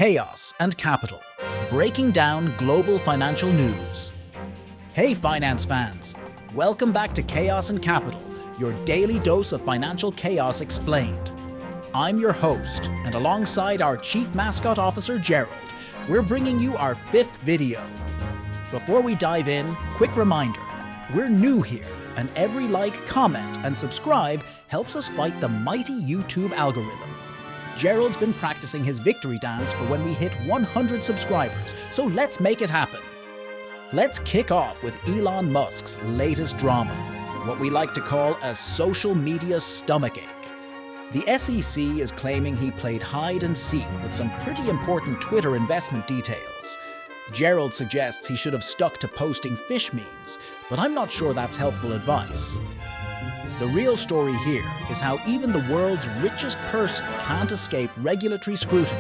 Chaos and Capital, breaking down global financial news. Hey finance fans, welcome back to Chaos and Capital, your daily dose of financial chaos explained. I'm your host, and alongside our Chief Mascot Officer Gerald, we're bringing you our 5th video. Before we dive in, quick reminder, we're new here, and every like, comment, and subscribe helps us fight the mighty YouTube algorithm. Gerald's been practicing his victory dance for when we hit 100 subscribers, so let's make it happen. Let's kick off with Elon Musk's latest drama, what we like to call a social media stomachache. The SEC is claiming he played hide and seek with some pretty important Twitter investment details. Gerald suggests he should have stuck to posting fish memes, but I'm not sure that's helpful advice. The real story here is how even the world's richest person can't escape regulatory scrutiny.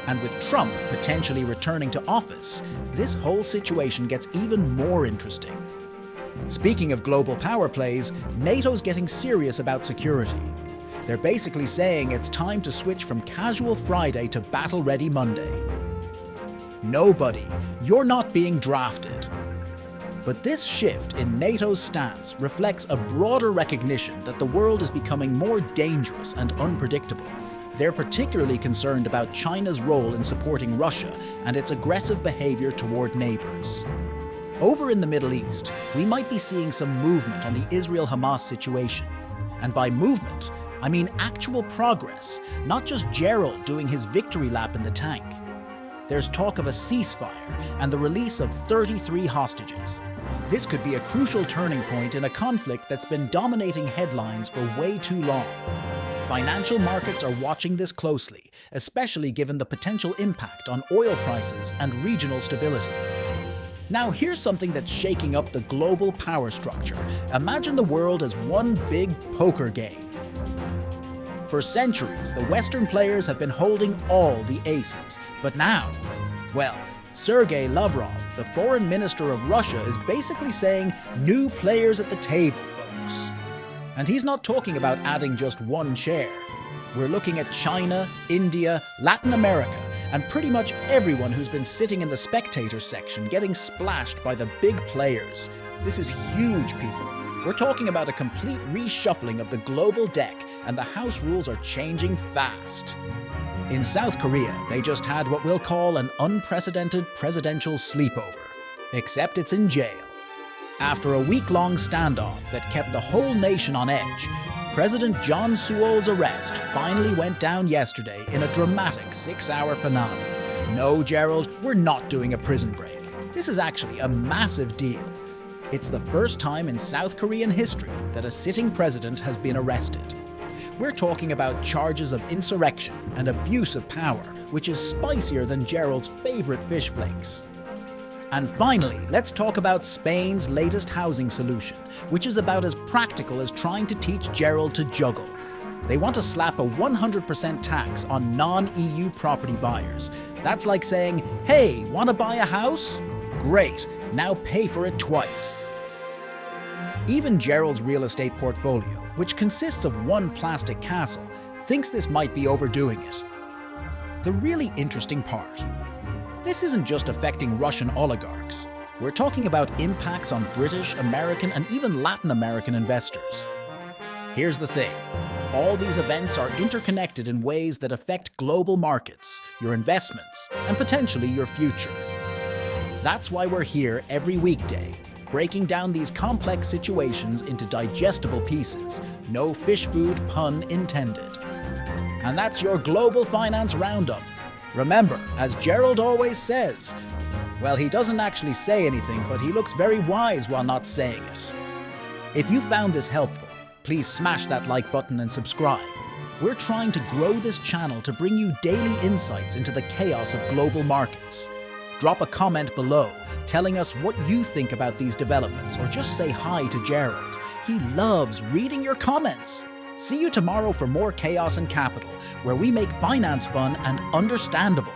And with Trump potentially returning to office, this whole situation gets even more interesting. Speaking of global power plays, NATO's getting serious about security. They're basically saying it's time to switch from casual Friday to battle-ready Monday. Nobody, you're not being drafted. But this shift in NATO's stance reflects a broader recognition that the world is becoming more dangerous and unpredictable. They're particularly concerned about China's role in supporting Russia and its aggressive behavior toward neighbors. Over in the Middle East, we might be seeing some movement on the Israel-Hamas situation. And by movement, I mean actual progress, not just Gerald doing his victory lap in the tank. There's talk of a ceasefire and the release of 33 hostages. This could be a crucial turning point in a conflict that's been dominating headlines for way too long. Financial markets are watching this closely, especially given the potential impact on oil prices and regional stability. Now here's something that's shaking up the global power structure. Imagine the world as one big poker game. For centuries, the Western players have been holding all the aces, but now, well, Sergei Lavrov, the foreign minister of Russia, is basically saying new players at the table, folks. And he's not talking about adding just one chair. We're looking at China, India, Latin America, and pretty much everyone who's been sitting in the spectator section getting splashed by the big players. This is huge, people. We're talking about a complete reshuffling of the global deck, and the house rules are changing fast. In South Korea, they just had what we'll call an unprecedented presidential sleepover, except it's in jail. After a week-long standoff that kept the whole nation on edge, President John Sewell's arrest finally went down yesterday in a dramatic 6-hour finale. No, Gerald, we're not doing a prison break. This is actually a massive deal. It's the first time in South Korean history that a sitting president has been arrested. We're talking about charges of insurrection and abuse of power, which is spicier than Gerald's favorite fish flakes. And finally, let's talk about Spain's latest housing solution, which is about as practical as trying to teach Gerald to juggle. They want to slap a 100% tax on non-EU property buyers. That's like saying, hey, want to buy a house? Great, now pay for it twice. Even Gerald's real estate portfolio, which consists of one plastic castle, thinks this might be overdoing it. The really interesting part, this isn't just affecting Russian oligarchs. We're talking about impacts on British, American, and even Latin American investors. Here's the thing, all these events are interconnected in ways that affect global markets, your investments, and potentially your future. That's why we're here every weekday, breaking down these complex situations into digestible pieces, no fish food pun intended. And that's your Global Finance Roundup. Remember, as Gerald always says, well, he doesn't actually say anything, but he looks very wise while not saying it. If you found this helpful, please smash that like button and subscribe. We're trying to grow this channel to bring you daily insights into the chaos of global markets. Drop a comment below telling us what you think about these developments, or just say hi to Gerald. He loves reading your comments. See you tomorrow for more Chaos and Capital, where we make finance fun and understandable.